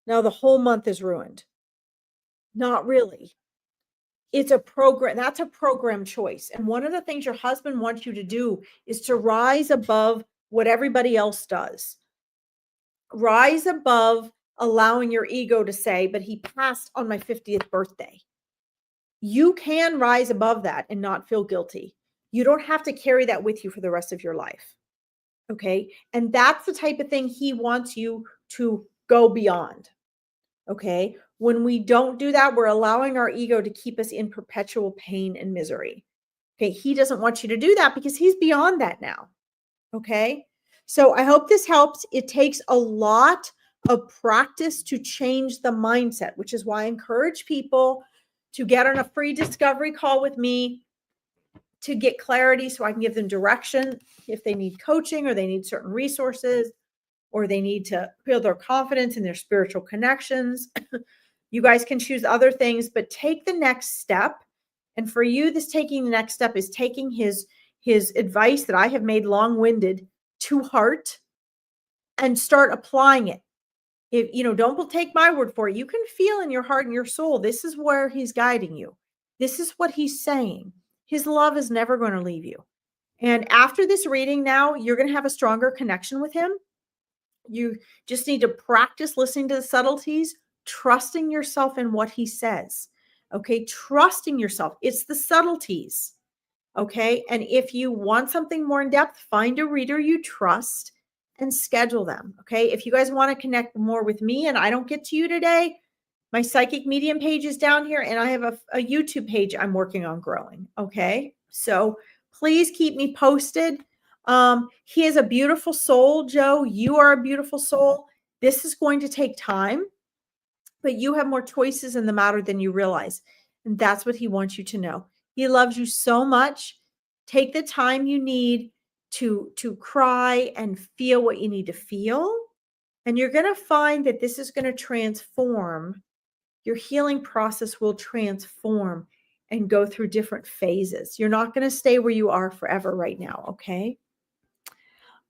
Now the whole month is ruined. Not really. It's a program. That's a program choice. And one of the things your husband wants you to do is to rise above what everybody else does. Rise above allowing your ego to say, but he passed on my 50th birthday. You can rise above that and not feel guilty. You don't have to carry that with you for the rest of your life. Okay. And that's the type of thing he wants you to go beyond. Okay. When we don't do that, we're allowing our ego to keep us in perpetual pain and misery. Okay. He doesn't want you to do that because he's beyond that now. Okay. So I hope this helps. It takes a lot of practice to change the mindset, which is why I encourage people to get on a free discovery call with me to get clarity so I can give them direction if they need coaching or they need certain resources or they need to build their confidence in their spiritual connections. You guys can choose other things, but take the next step. And for you, this taking the next step is taking his advice that I have made long-winded to heart and start applying it. If don't take my word for it. You can feel in your heart and your soul, this is where he's guiding you. This is what he's saying. His love is never going to leave you. And after this reading now, you're going to have a stronger connection with him. You just need to practice listening to the subtleties, trusting yourself in what he says. Okay, trusting yourself. It's the subtleties. Okay, and if you want something more in depth, find a reader you trust and schedule them. Okay, if you guys want to connect more with me and I don't get to you today, my psychic medium page is down here and I have a YouTube page I'm working on growing. Okay, so please keep me posted. He is a beautiful soul, Joe. You are a beautiful soul. This is going to take time, but you have more choices in the matter than you realize. And that's what he wants you to know. He loves you so much. Take the time you need to cry and feel what you need to feel. And you're going to find that this is going to transform. Your healing process will transform and go through different phases. You're not going to stay where you are forever right now. Okay.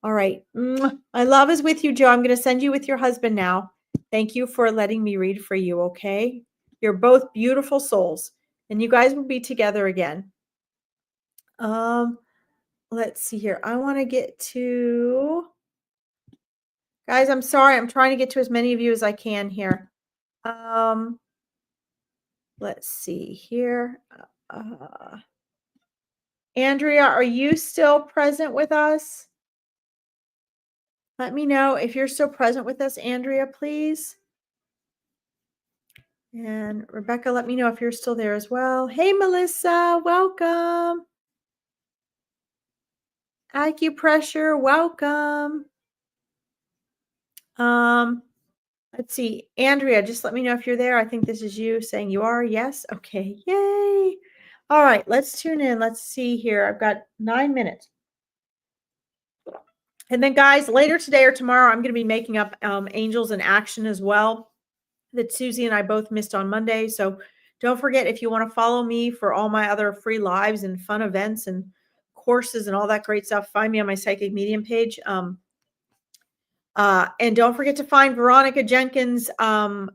All right. My love is with you, Joe. I'm going to send you with your husband now. Thank you for letting me read for you. Okay. You're both beautiful souls and you guys will be together again. Let's see here. I want to get to, guys, I'm sorry. I'm trying to get to as many of you as I can here. Let's see here. Andrea, are you still present with us? Let me know if you're still present with us, Andrea, please. And Rebecca, let me know if you're still there as well. Hey, Melissa, welcome. Acupressure, welcome. Um, let's see. Andrea, just let me know if you're there. I think this is you saying you are. Yes. Okay. Yay. All right. Let's tune in. Let's see here. I've got 9 minutes. And then, guys, later today or tomorrow, I'm going to be making up Angels in Action as well that Susie and I both missed on Monday. So don't forget, if you want to follow me for all my other free lives and fun events and courses and all that great stuff, find me on my Psychic Medium page. And don't forget to find Veronica Jenkins'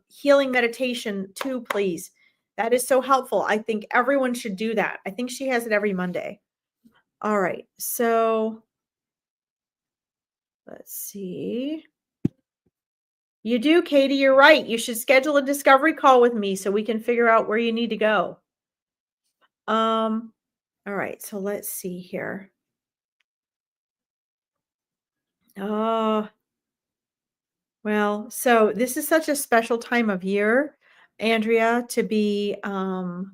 healing meditation too, please. That is so helpful. I think everyone should do that. I think she has it every Monday. All right. So let's see. You do, Katie. You're right. You should schedule a discovery call with me so we can figure out where you need to go. All right. So let's see here. Oh, well, so this is such a special time of year, Andrea, to be, I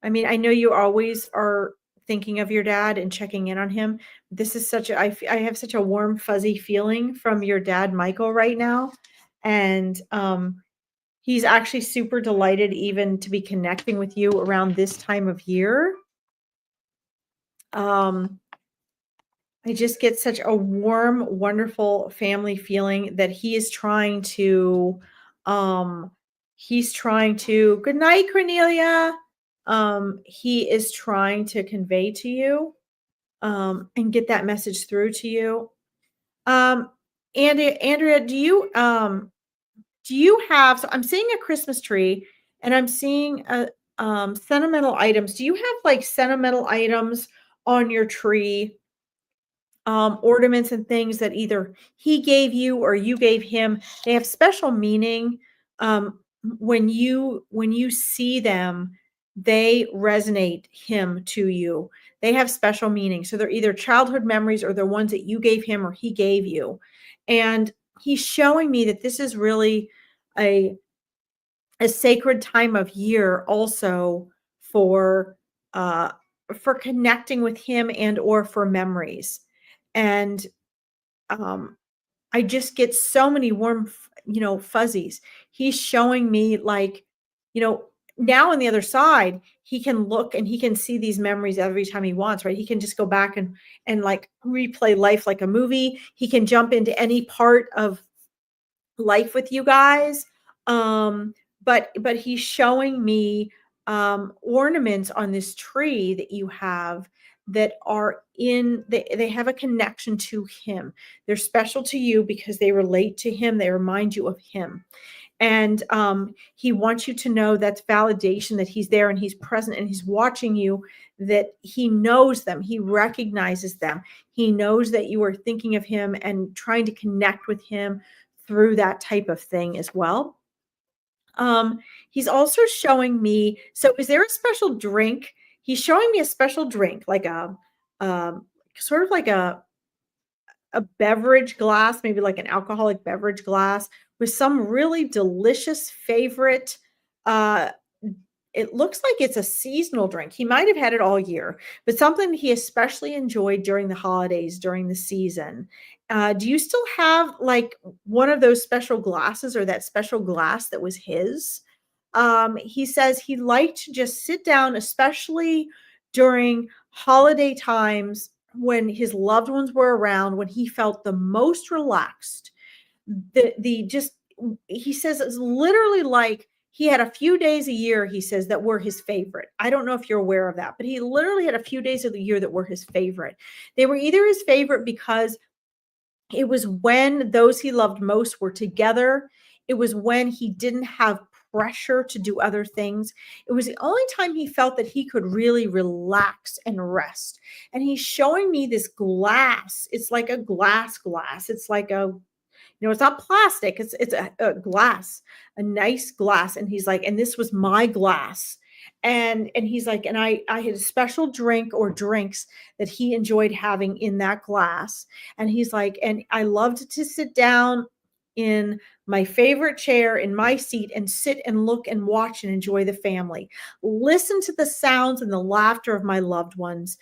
mean, I know you always are thinking of your dad and checking in on him. This is such a, I have such a warm, fuzzy feeling from your dad, Michael, right now. And, he's actually super delighted even to be connecting with you around this time of year. I just get such a warm, wonderful family feeling that he is trying to, good night, Cornelia. He is trying to convey to you, and get that message through to you. Andrea, do you have, so I'm seeing a Christmas tree and I'm seeing sentimental items. Do you have like sentimental items on your tree? Ornaments and things that either he gave you or you gave him. They have special meaning. When you see them, they resonate him to you. They have special meaning. So they're either childhood memories or they're ones that you gave him or he gave you. And he's showing me that this is really a sacred time of year also for uh for connecting with him and or for memories. And um I just get so many warm fuzzies. He's showing me like, you know now on the other side, he can look and he can see these memories every time he wants, right? He can just go back and like replay life like a movie. He can jump into any part of life with you guys. But he's showing me ornaments on this tree that you have that are they have a connection to him. They're special to you because they relate to him. They remind you of him. And he wants you to know that's validation, that he's there and he's present and he's watching you, that he knows them. He recognizes them. He knows that you are thinking of him and trying to connect with him through that type of thing as well. He's also showing me, so is there a special drink? He's showing me a special drink, like a sort of like a beverage glass, maybe like an alcoholic beverage glass with some really delicious favorite. It looks like it's a seasonal drink. He might have had it all year, but something he especially enjoyed during the holidays, during the season. Do you still have like one of those special glasses or that special glass that was his? He says he liked to just sit down, especially during holiday times when his loved ones were around, when he felt the most relaxed. The just He says it's literally like he had a few days a year, he says, that were his favorite. I don't know if you're aware of that, but he literally had a few days of the year that were his favorite. They were either his favorite because it was when those he loved most were together. It was when he didn't have pressure to do other things. It was the only time he felt that he could really relax and rest. And he's showing me this glass. It's like a glass. It's like it's not plastic. It's a glass, a nice glass. And he's like, and this was my glass. And he's like, and I had a special drink or drinks that he enjoyed having in that glass. And he's like, and I loved to sit down in my favorite chair in my seat and sit and look and watch and enjoy the family. Listen to the sounds and the laughter of my loved ones.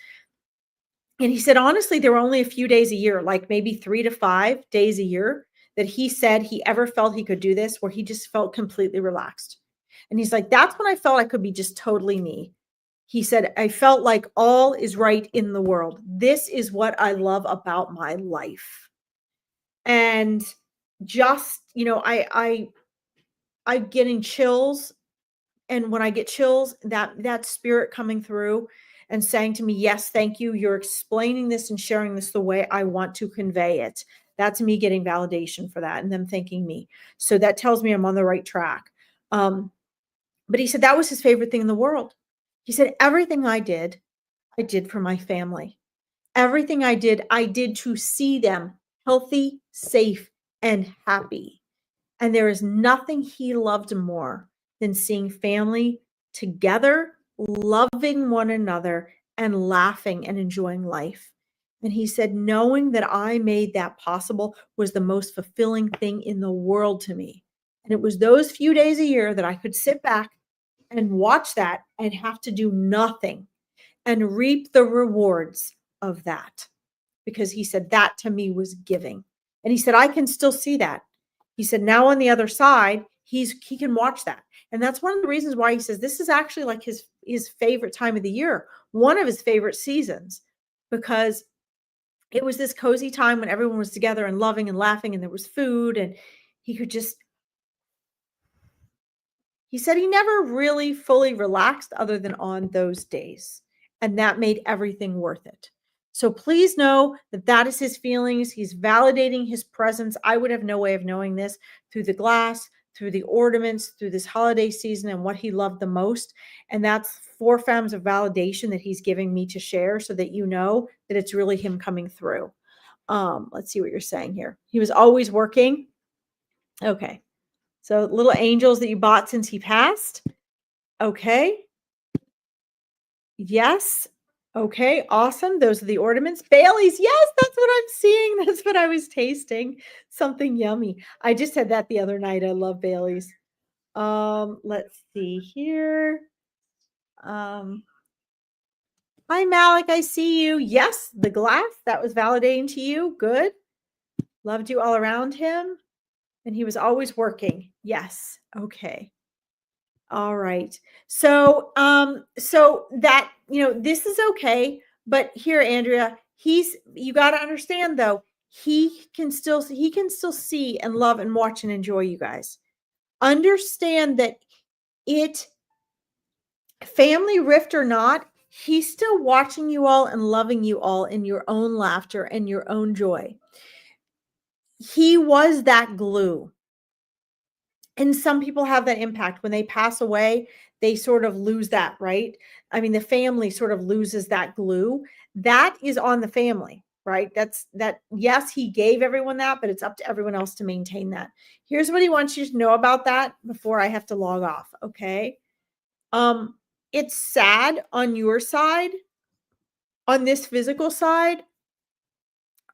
And he said, honestly, there were only a few days a year, like maybe 3 to 5 days a year that he said he ever felt he could do this, where he just felt completely relaxed. And he's like, that's when I felt I could be just totally me. He said, I felt like all is right in the world. This is what I love about my life. And just, I'm getting chills. And when I get chills, that spirit coming through and saying to me, yes, thank you. You're explaining this and sharing this the way I want to convey it. That's me getting validation for that and them thanking me. So that tells me I'm on the right track. But he said that was his favorite thing in the world. He said, everything I did for my family. Everything I did to see them healthy, safe, and happy. And there is nothing he loved more than seeing family together, loving one another, and laughing and enjoying life. And he said, knowing that I made that possible was the most fulfilling thing in the world to me. And it was those few days a year that I could sit back and watch that and have to do nothing and reap the rewards of that. Because he said that to me was giving. And he said, I can still see that. He said, now on the other side, he can watch that. And that's one of the reasons why he says this is actually like his favorite time of the year, one of his favorite seasons, because it was this cozy time when everyone was together and loving and laughing and there was food and he could just, he said he never really fully relaxed other than on those days. And that made everything worth it. So please know that that is his feelings. He's validating his presence. I would have no way of knowing this through the glass, through the ornaments, through this holiday season and what he loved the most. And that's 4 forms of validation that he's giving me to share so that you know that it's really him coming through. Let's see what you're saying here. He was always working. Okay. So little angels that you bought since he passed. Okay. Yes. Okay. Awesome. Those are the ornaments. Bailey's. Yes, that's what I'm seeing. That's what I was tasting. Something yummy. I just had that the other night. I love Bailey's. Let's see here. Hi, Malik. I see you. Yes, the glass. That was validating to you. Good. Loved you all around him. And he was always working. Yes. Okay. All right. So that, this is okay. But here, Andrea, you got to understand though, he can still see and love and watch and enjoy you guys. Understand that family rift or not, he's still watching you all and loving you all in your own laughter and your own joy. He was that glue. And some people have that impact when they pass away, they sort of lose that, right? I mean, the family sort of loses that glue. That is on the family, right? Yes, he gave everyone that, but it's up to everyone else to maintain that. Here's what he wants you to know about that before I have to log off, okay? It's sad on your side, on this physical side.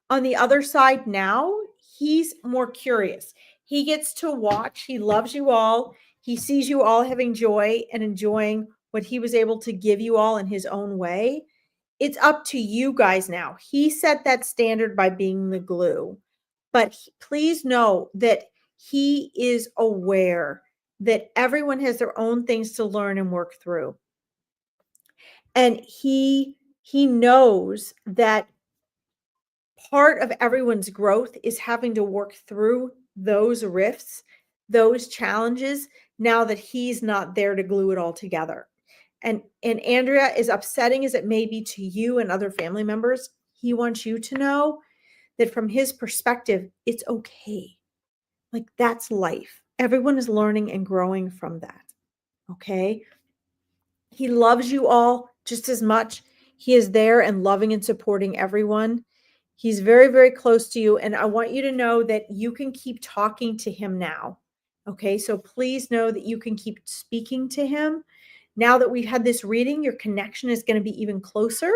On the other side now, he's more curious. He gets to watch. He loves you all. He sees you all having joy and enjoying what he was able to give you all in his own way. It's up to you guys now. He set that standard by being the glue. But please know that he is aware that everyone has their own things to learn and work through. And he knows that part of everyone's growth is having to work through those rifts, those challenges, now that he's not there to glue it all together. And Andrea, as upsetting as it may be to you and other family members, he wants you to know that from his perspective, it's okay. Like, that's life. Everyone is learning and growing from that. Okay. He loves you all just as much. He is there and loving and supporting everyone. He's very, very close to you. And I want you to know that you can keep talking to him now. Okay. So please know that you can keep speaking to him. Now that we've had this reading, your connection is going to be even closer.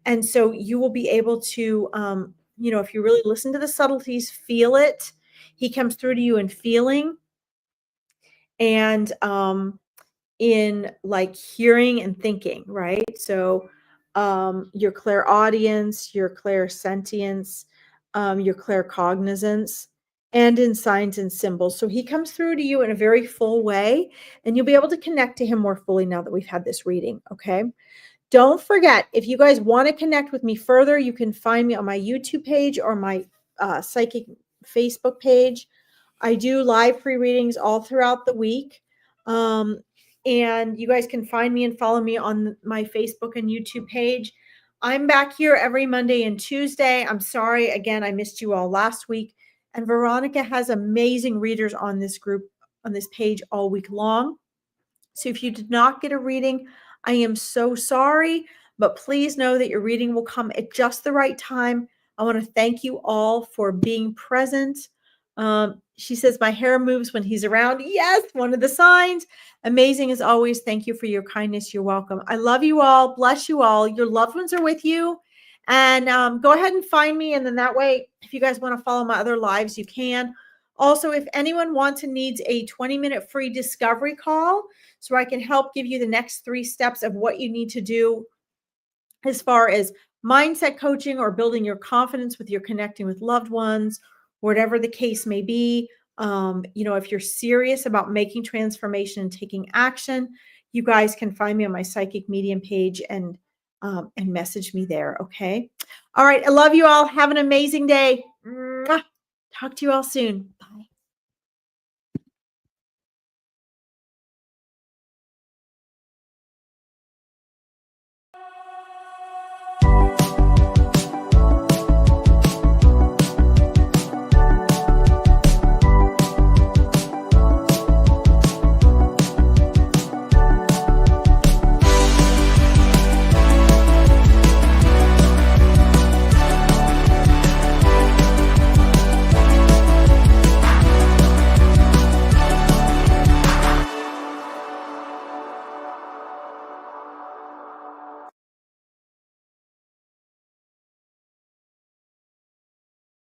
And so you will be able to, if you really listen to the subtleties, feel it. He comes through to you in feeling and in like hearing and thinking, right? So your clairaudience, your clairsentience, your claircognizance, and in signs and symbols. So he comes through to you in a very full way, and you'll be able to connect to him more fully now that we've had this reading. Okay. Don't forget, if you guys want to connect with me further, you can find me on my YouTube page or my psychic Facebook page. I do live free readings all throughout the week. And you guys can find me and follow me on my Facebook and YouTube page. I'm back here every Monday and Tuesday. I'm sorry, again, I missed you all last week. And Veronica has amazing readers on this group, on this page all week long. So if you did not get a reading, I am so sorry, but please know that your reading will come at just the right time. I want to thank you all for being present. She says, my hair moves when he's around. Yes, one of the signs. Amazing as always. Thank you for your kindness. You're welcome. I love you all. Bless you all. Your loved ones are with you. And go ahead and find me. And then that way, if you guys want to follow my other lives, you can. Also, if anyone wants and needs a 20-minute free discovery call, so I can help give you the next 3 steps of what you need to do as far as mindset coaching or building your confidence with your connecting with loved ones, whatever the case may be. If you're serious about making transformation and taking action, you guys can find me on my Psychic Medium page and message me there. Okay. All right. I love you all. Have an amazing day. Mwah. Talk to you all soon. Bye.